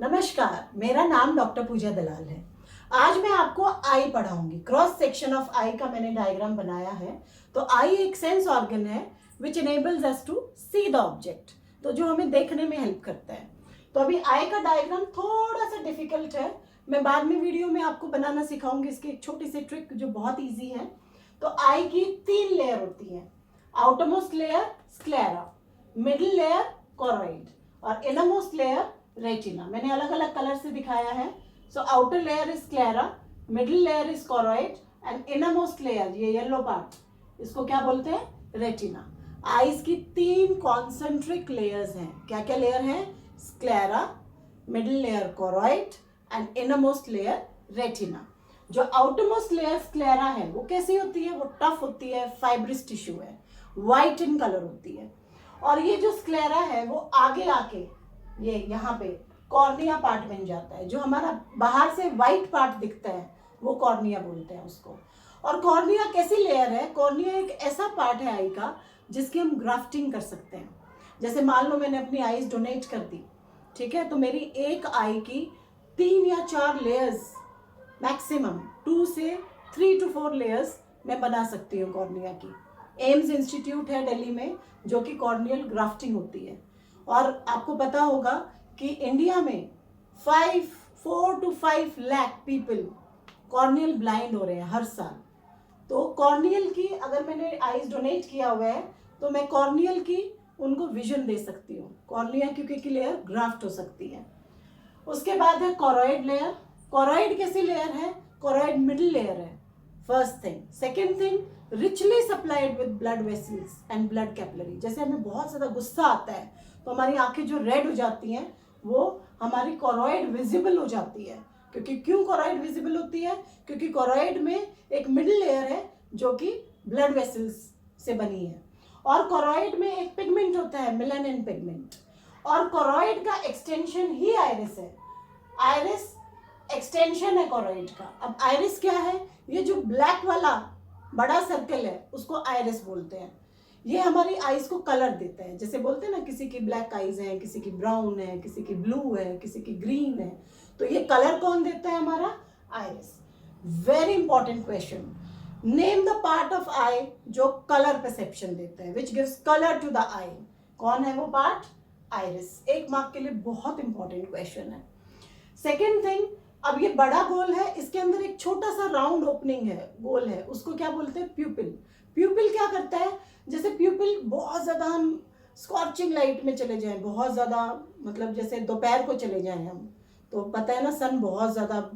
नमस्कार, मेरा नाम डॉक्टर पूजा दलाल है। आज मैं आपको आई पढ़ाऊंगी। क्रॉस सेक्शन ऑफ आई का मैंने डायग्राम बनाया है। तो आई एक सेंस ऑर्गन है which enables us to see the object, तो जो हमें देखने में हेल्प करता है। तो अभी आई का डायग्राम थोड़ा सा डिफिकल्ट है, मैं बाद में वीडियो में आपको बनाना सिखाऊंगी। इसकी एक छोटी सी ट्रिक जो बहुत ईजी है। तो आई की 3 लेयर होती है। Outermost layer sclera, middle layer choroid और इनरमोस्ट लेयर रेटिना। मैंने अलग अलग कलर से दिखाया है। So outer layer is Clara, middle layer is choroid and innermost layer, ये येलो पार्ट, इसको क्या बोलते हैं? रेटिना। आईज की 3 कॉन्सेंट्रिक लेयर्स हैं। क्या क्या लेयर हैं? Sclera, middle layer choroid and innermost layer retina. जो आउटरमोस्ट लेयर स्क्लेरा है वो कैसी होती है? वो टफ होती है, फाइब्रिस टिश्यू है, व्हाइट इन कलर होती है। और ये जो स्क्लेरा है वो आगे आके ये यहाँ पे कॉर्निया पार्ट बन जाता है। जो हमारा बाहर से व्हाइट पार्ट दिखता है वो कॉर्निया बोलते हैं उसको। और कॉर्निया कैसी लेयर है? कॉर्निया एक ऐसा पार्ट है आई का जिसकी हम ग्राफ्टिंग कर सकते हैं। जैसे मान लो मैंने अपनी आईज डोनेट कर दी, ठीक है, तो मेरी एक आई की 3 या 4 लेयर्स, मैक्सिमम 2 से 3 to 4 लेयर्स मैं बना सकती हूँ कॉर्निया की। एम्स इंस्टीट्यूट है दिल्ली में जो कि कॉर्नियल ग्राफ्टिंग होती है। और आपको पता होगा कि इंडिया में 4 to 5 lakh people corneal blind हो रहे हैं हर साल। तो कॉर्नियल की अगर मैंने आईज डोनेट किया हुआ है तो मैं कॉर्नियल की उनको विजन दे सकती हूँ। कॉर्निया की लेयर ग्राफ्ट हो सकती है। उसके बाद है कोरोइड लेयर। कोरोइड कैसी लेयर है? कोरोइड मिडिल लेयर है, first thing. Second thing, richly supplied with blood vessels and blood capillary. जैसे हमें बहुत ज़्यादा गुस्सा आता है तो हमारी आंखें जो रेड हो जाती हैं वो हमारी कोरोइड विजिबल हो जाती है। क्योंकि क्यों कोरोइड विजिबल होती है? क्योंकि कोरोइड में एक मिडिल लेयर है जो कि ब्लड वेसल्स से बनी है। और कोरोइड में एक पिगमेंट होता है, मेलानिन पिगमेंट। और कोरोइड का एक्सटेंशन ही आइरिस है। आइरिस एक्सटेंशन है कोरोइड का। अब आइरिस क्या है? ये जो ब्लैक वाला बड़ा सर्कल है उसको आइरिस बोलते हैं। ये हमारी आईज को कलर देता है। जैसे बोलते हैं ना, किसी की ब्लैक आईज है, किसी की ब्राउन है, किसी की ब्लू है, किसी की ग्रीन है, तो ये कलर कौन देता है? हमारा iris. Very important question, name the part of eye जो कलर परसेप्शन देता है, which gives colour to the eye. कौन है वो पार्ट? आइरिस। 1 मार्क के लिए बहुत इंपॉर्टेंट क्वेश्चन है। सेकेंड थिंग, अब ये बड़ा गोल है, इसके अंदर एक छोटा सा राउंड ओपनिंग है, गोल है, उसको क्या बोलते हैं? प्यूपिल। प्यूपिल क्या करता है? जैसे प्यूपिल बहुत ज़्यादा हम स्कॉर्चिंग लाइट में चले जाएं, बहुत ज़्यादा, मतलब जैसे दोपहर को चले जाएं हम, तो पता है ना, सन बहुत ज़्यादा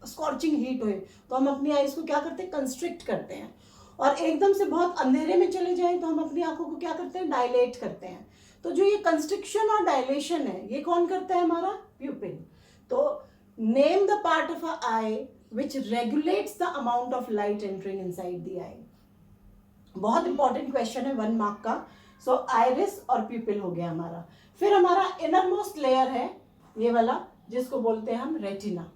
स्कॉर्चिंग हीट हुए तो हम अपनी आईज को क्या करते हैं? कंस्ट्रिक्ट करते हैं। और एकदम से बहुत अंधेरे में चले जाएं तो हम अपनी आंखों को क्या करते हैं? डायलेट करते हैं। तो जो ये कंस्ट्रिक्शन और डायलेशन है ये कौन करता है? हमारा प्यूपिल। तो name the part of our eye which regulates the amount of light entering inside the eye. बहुत इंपॉर्टेंट क्वेश्चन है, 1 मार्क का। सो आइरिस और प्यूपिल हो गया हमारा। फिर हमारा इनरमोस्ट लेयर है ये वाला जिसको बोलते हैं हम रेटिना।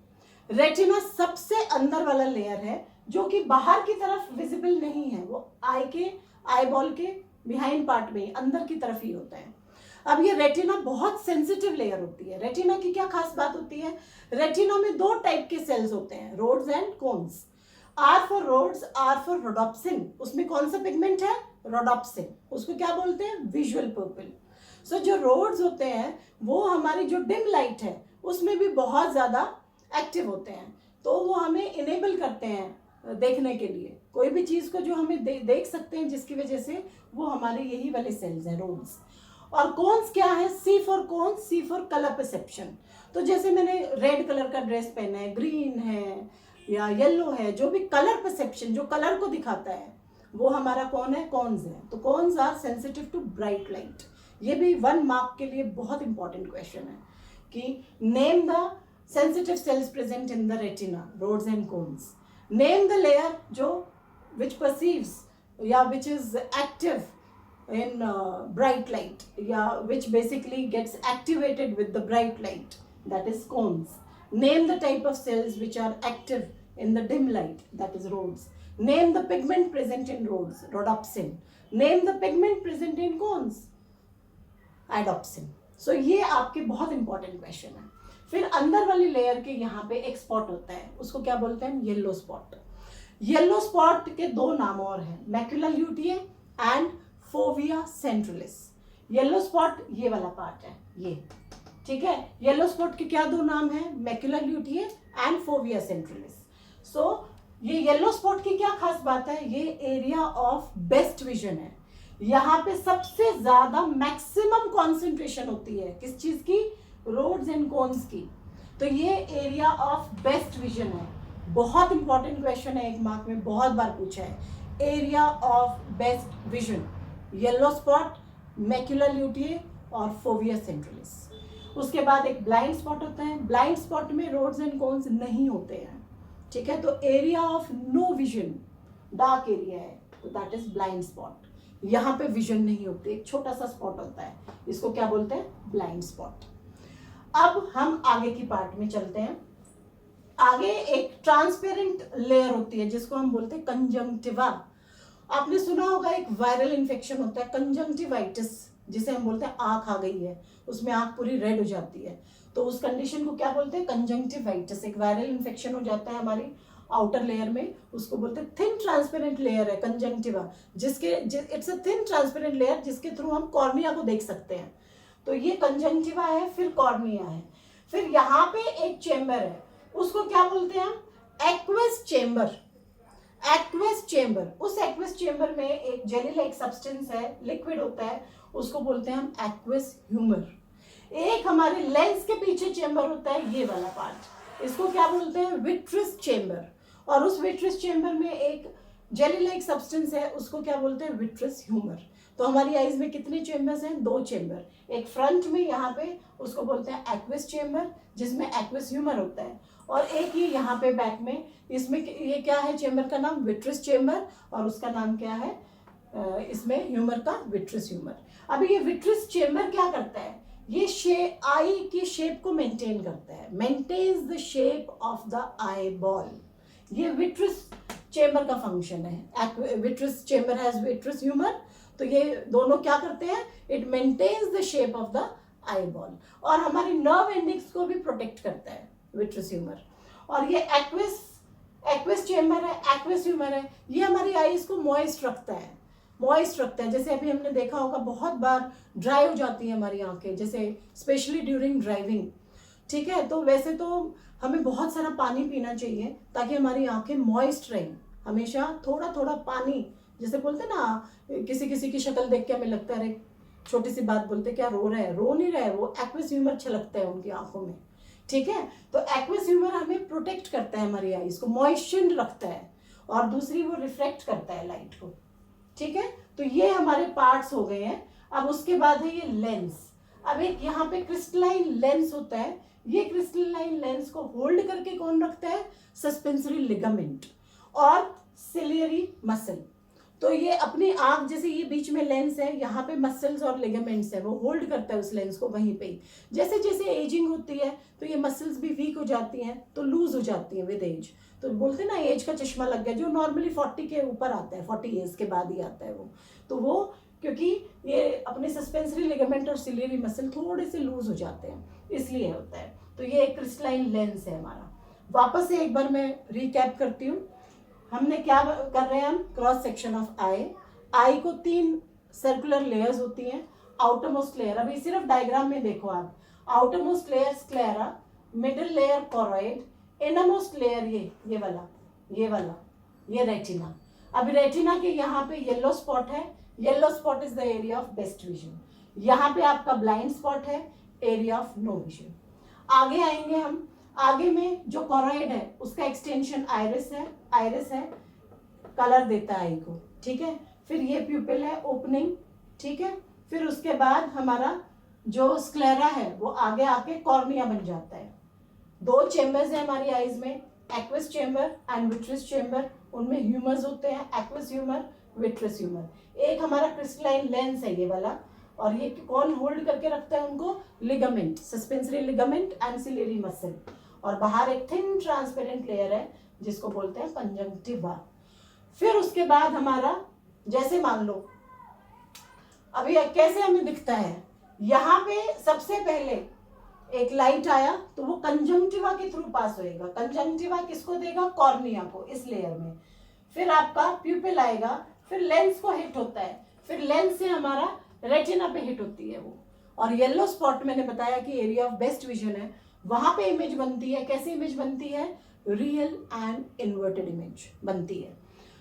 रेटिना सबसे अंदर वाला लेयर है जो कि बाहर की तरफ विजिबल नहीं है, वो आई के आईबॉल के बिहाइंड पार्ट में अंदर की तरफ ही होता है। अब ये रेटिना बहुत सेंसिटिव लेयर होती है। रेटिना की क्या खास बात होती है? रेटिना में 2 टाइप के सेल्स होते हैं, rods and cones. R for rods, R for rhodopsin. उसमें कौन सा पिगमेंट है? रोडोप्सिन। उसको क्या बोलते हैं? Visual purple. सो जो रोड्स होते हैं वो हमारी जो डिम लाइट है उसमें भी बहुत ज़्यादा एक्टिव होते हैं, तो वो हमें इनेबल करते हैं देखने के लिए। कोई भी चीज़ को जो हमें देख सकते हैं जिसकी वजह से, वो हमारे यही वाले सेल्स हैं, रोड्स। और कॉन्स क्या है? C for cones, C for colour perception. तो जैसे मैंने रेड कलर का ड्रेस पहना है, ग्रीन है या येलो है, जो भी कलर परसेप्शन जो कलर को दिखाता है वो हमारा कौन है? कॉन्स है। तो cones are sensitive to bright light. ये भी 1 मार्क के लिए बहुत इंपॉर्टेंट क्वेश्चन है कि name the sensitive cells present in the retina, rods and cones. Name the layer जो विच परसीव्स या which is active in bright light, yeah, which basically gets activated with the bright light, that is cones. Name the type of cells which are active in the dim light, that is rods. Name the pigment present in rods, rhodopsin. Name the pigment present in cones, iodopsin. सो ये आपके बहुत important question है। फिर अंदर वाली layer के यहाँ पे एक स्पॉट होता है, उसको क्या बोलते हैं, येलो स्पॉट। येलो स्पॉट के दो नाम और हैं, macula lutea and fovea centralis. Yellow spot ये वाला पार्ट है ये, ठीक है। येलो स्पॉट के क्या दो नाम हैं, macula lutea and fovea centralis. सो ये येलो स्पॉट की क्या खास बात है, ये एरिया ऑफ बेस्ट विजन है। यहाँ पे सबसे ज्यादा मैक्सिमम कॉन्सेंट्रेशन होती है किस चीज की, रोड्स एंड कोन्स की। तो ये एरिया ऑफ बेस्ट विजन है। बहुत इंपॉर्टेंट क्वेश्चन है, एक मार्क में बहुत बार पूछा है, area of best vision, yellow spot, macula lutea और फोविया सेंट्रलिस। उसके बाद एक ब्लाइंड स्पॉट होता है, ब्लाइंड स्पॉट में रोड्स एंड कोन्स नहीं होते हैं, ठीक है। तो area of no vision, dark area है, तो दैट इज ब्लाइंड स्पॉट। यहाँ पे विजन नहीं होती, एक छोटा सा स्पॉट होता है, इसको क्या बोलते हैं, ब्लाइंड स्पॉट। अब हम आगे की पार्ट में चलते हैं। आगे एक ट्रांसपेरेंट लेयर होती है जिसको हम बोलते हैं कंजंक्टिवा। आपने सुना होगा एक वायरल इन्फेक्शन होता है कंजंक्टिवाइटिस, जिसे हम बोलते हैं आंख आ गई है, उसमें आंख पूरी रेड हो जाती है, तो उस कंडीशन को क्या बोलते हैं, कंजंक्टिवाइटिस। एक वायरल इन्फेक्शन हो जाता है हमारी आउटर लेयर में, उसको बोलते हैं थिन ट्रांसपेरेंट लेयर है conjunctiva, it's a thin transparent layer जिसके थ्रू हम कॉर्निया को देख सकते हैं। तो ये कंजंक्टिवा है, फिर कॉर्निया है, फिर यहाँ पे एक चेम्बर है, उसको क्या बोलते हैं हम, एक्वस चेम्बर। एक्वस चेम्बर, उस एक्वस चेम्बर में एक जेली लाइक सब्सटेंस है, लिक्विड होता है, उसको बोलते हैं हम एक्वस ह्यूमर। एक हमारे लेंस के पीछे चेम्बर होता है, ये वाला पार्ट, इसको क्या बोलते हैं, विट्रिस चेम्बर। और उस विट्रिस चेम्बर में एक जेली लाइक सब्सटेंस है, उसको क्या बोलते हैं, विट्रिस ह्यूमर। तो हमारी आईज में कितने चेम्बर्स हैं, दो चेम्बर, एक फ्रंट में यहाँ पे उसको बोलते हैं एक्वस चेम्बर जिसमें एक्वस ह्यूमर होता है, और एक ये यहाँ पे बैक में, इसमें ये क्या है, चेम्बर का नाम विट्रिस चेम्बर, और उसका नाम क्या है, इसमें ह्यूमर का विट्रिस ह्यूमर। अभी ये विट्रिस चेम्बर क्या करता है, ये आई की शेप को मेंटेन करता है, maintains the shape of the eyeball. ये विट्रिस चेम्बर का फंक्शन है। Vitreous chamber has vitreous humour, तो ये दोनों क्या करते हैं, it maintains the shape of the eyeball, और हमारी नर्व एंडिंग्स को भी प्रोटेक्ट करता है विट्रिस ह्यूमर। और ये एक्वस चेम्बर है, एक्वस ह्यूमर है, ये हमारी आईज को मॉइस्ट रखता है, मॉइस्ट रखता है। जैसे अभी हमने देखा होगा बहुत बार ड्राई हो जाती है हमारी आंखें, जैसे स्पेशली ड्यूरिंग ड्राइविंग, ठीक है। तो वैसे तो हमें बहुत सारा पानी पीना चाहिए ताकि हमारी आंखें मॉइस्ट रहें, हमेशा थोड़ा थोड़ा पानी, जैसे बोलते ना, किसी किसी की शक्ल देख के हमें लगता है छोटी सी बात बोलते क्या रो रहा है, रो नहीं रहा है, वो एक्वस ह्यूमर छलकता है उनकी आंखों में, ठीक है। तो एक्वस ह्यूमर हमें प्रोटेक्ट करता है, हमारी आईज को मॉइस्चर रखता है, और दूसरी वो रिफ्लेक्ट करता है लाइट को, ठीक है। तो ये हमारे पार्ट्स हो गए हैं। अब उसके बाद है ये लेंस। अब एक यहाँ पे क्रिस्टलाइन लेंस होता है, ये क्रिस्टलाइन लेंस को होल्ड करके कौन रखता है, सस्पेंसरी लिगामेंट और सिलियरी मसल। तो ये अपनी आंख, जैसे ये बीच में लेंस है, यहाँ पे मसल्स और लिगामेंट्स है, वो होल्ड करता है उस लेंस को वहीं पे ही। जैसे जैसे एजिंग होती है तो ये मसल्स भी वीक हो जाती हैं, तो लूज हो जाती हैं विद एज। तो बोलते हैं ना एज का चश्मा लग गया, जो नॉर्मली 40 के ऊपर आता है, 40 ईयर्स के बाद ही आता है वो, तो वो क्योंकि ये अपने सस्पेंसरी लिगामेंट और सिलियरी मसल थोड़े से लूज हो जाते हैं, इसलिए होता है। तो ये एक क्रिस्टलाइन लेंस है हमारा। वापस से एक बार मैं रिकैप करती हूँ, हमने क्या कर रहे हैं, हम क्रॉस सेक्शन ऑफ आई को 3 सर्कुलर लेयर्स होती हैं। आउटर मोस्ट लेयर, अभी सिर्फ डायग्राम में देखो आप, outer most layer sclera, middle layer choroid, inner most layer ये वाला ये रेटिना। अभी रेटिना के यहाँ पे येलो स्पॉट है, yellow spot is the area of best vision. यहाँ पे आपका ब्लाइंड स्पॉट है, एरिया ऑफ नो विजन। आगे आएंगे हम, आगे में जो कोरॉइड है उसका एक्सटेंशन आइरिस है, कलर देता है आई को, ठीक है। फिर ये प्यूपिल है, ओपनिंग, ठीक है। फिर उसके बाद हमारा जो स्क्लेरा है वो आगे आके कॉर्निया बन जाता है। 2 चेम्बर्स है हमारी आईज में, एक्वस चेम्बर एंड विट्रिस चेम्बर, उनमें ह्यूमर्स होते हैं, एक्वस ह्यूमर, विट्रिस ह्यूमर। एक हमारा क्रिस्टलाइन लेंस है ये वाला, और ये कौन होल्ड करके रखता है उनको, ligament, suspensory ligament and ciliary muscle. और बाहर एक थिन ट्रांसपेरेंट लेयर है जिसको बोलते हैं कंजंक्टिवा। फिर उसके बाद हमारा, जैसे मान लो अभी कैसे हमें दिखता है, यहाँ पे सबसे पहले एक लाइट आया तो वो कंजंक्टिवा के थ्रू पास होएगा। कंजंक्टिवा किसको देगा? कॉर्निया को, इस लेयर में। फिर आपका प्यूपिल आएगा, फिर लेंस को हिट होता है, फिर लेंस से हमारा रेटिना पे हिट होती है वो। और येलो स्पॉट मैंने बताया कि एरिया ऑफ बेस्ट विजन है, वहां पे इमेज बनती है। कैसी इमेज बनती है? रियल एंड इन्वर्टेड इमेज बनती है।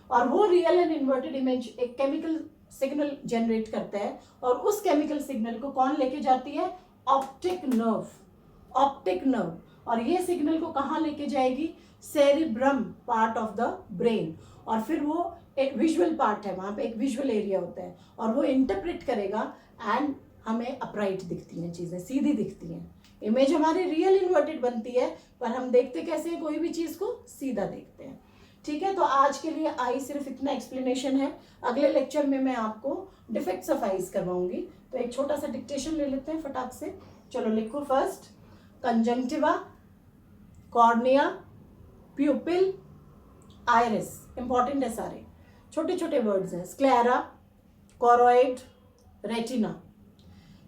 और वो रियल एंड इन्वर्टेड इमेज एक केमिकल सिग्नल जनरेट करता है, और उस केमिकल सिग्नल को कौन लेके जाती है? Optic nerve. Optic nerve. और ये सिग्नल को कहाँ लेके जाएगी? Cerebrum part of the brain. और फिर वो एक विजुअल पार्ट है, वहां पे एक विजुअल एरिया होता है, और वो इंटरप्रेट करेगा एंड हमें अपराइट दिखती हैं चीजें, सीधी दिखती हैं। इमेज हमारी रियल इन्वर्टेड बनती है, पर हम देखते कैसे हैं? कोई भी चीज को सीधा देखते हैं। ठीक है, तो आज के लिए आई सिर्फ इतना एक्सप्लेनेशन है। अगले लेक्चर में मैं आपको डिफेक्ट्स ऑफ आईज करवाऊंगी। तो एक छोटा सा डिक्टेशन ले लेते हैं फटाक से। चलो लिखो। First, conjunctiva, cornea, प्यूपिल, iris. Important है सारे, छोटे छोटे वर्ड्स हैं। Sclera, choroid, retina.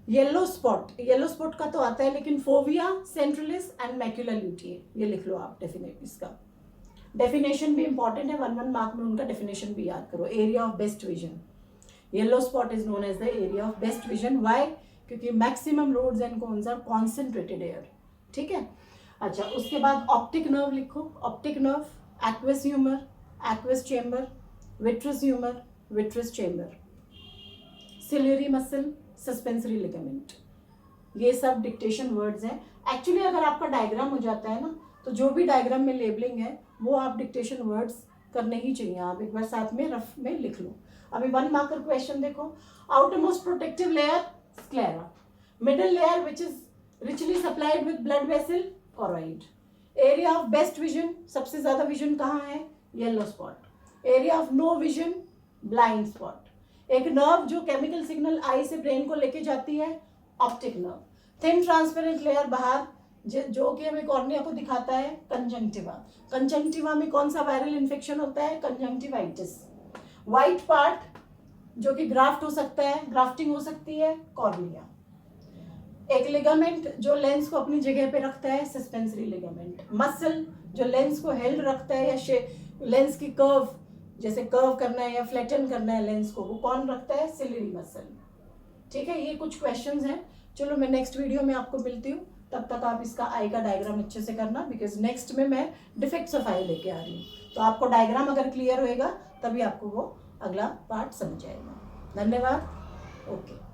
Yellow spot, yellow spot का तो आता है, लेकिन फोविया, सेंट्रलिस एंड मैक्यूलर ल्यूटिए, ये लिख लो आप। इसका डेफिनेशन भी इंपॉर्टेंट है, 1 मार्क में उनका डेफिनेशन भी याद करो। Area of best vision, yellow spot is known as the area of best vision. Why? क्योंकि maximum rods and cones are concentrated here. ठीक है, अच्छा। उसके बाद ऑप्टिक नर्व लिखो। Optic nerve, aqueous humour, aqueous chamber, vitreous humour, vitreous chamber, ciliary muscle, suspensory ligament. ये सब dictation words हैं। एक्चुअली अगर आपका डायग्राम हो जाता है ना, तो जो भी डायग्राम में लेबलिंग है वो आप डिक्टेशन वर्ड्स करने ही चाहिए। आप एक बार साथ में रफ में लिख लो। अभी 1 मार्कर क्वेश्चन देखो। Outermost protective layer, sclera. Middle layer which is richly supplied with blood vessel, choroid. Area of best vision, सबसे ज्यादा विजन कहाँ है? Yellow spot. Area of no vision, blind spot. एक नर्व जो chemical signal eye से brain को लेके जाती है, optic nerve. Thin transparent layer बाहर, जो कि हमें कॉर्निया को दिखाता है, कंजंक्टिवा। कंजंक्टिवा में कौन सा वायरल इन्फेक्शन होता है? कंजंक्टिवाइटिस। व्हाइट पार्ट जो कि ग्राफ्ट हो सकता है, ग्राफ्टिंग हो सकती है, कॉर्निया। एक लिगामेंट जो लेंस को अपनी जगह पे रखता है, सस्पेंसरी लिगामेंट। मसल जो लेंस को हेल्ड रखता है, या लेंस की कर्व, जैसे कर्व करना है या फ्लैटन करना है लेंस को, वो कौन रखता है? Ciliary muscle. ठीक है, ये कुछ क्वेश्चंस हैं। चलो मैं नेक्स्ट वीडियो में आपको मिलती हूँ, तब तक आप इसका आई का डायग्राम अच्छे से करना, बिकॉज नेक्स्ट में मैं डिफेक्ट्स ऑफ आई लेके आ रही हूँ। तो आपको डायग्राम अगर क्लियर होएगा तभी आपको वो अगला पार्ट समझ आएगा। धन्यवाद। ओके।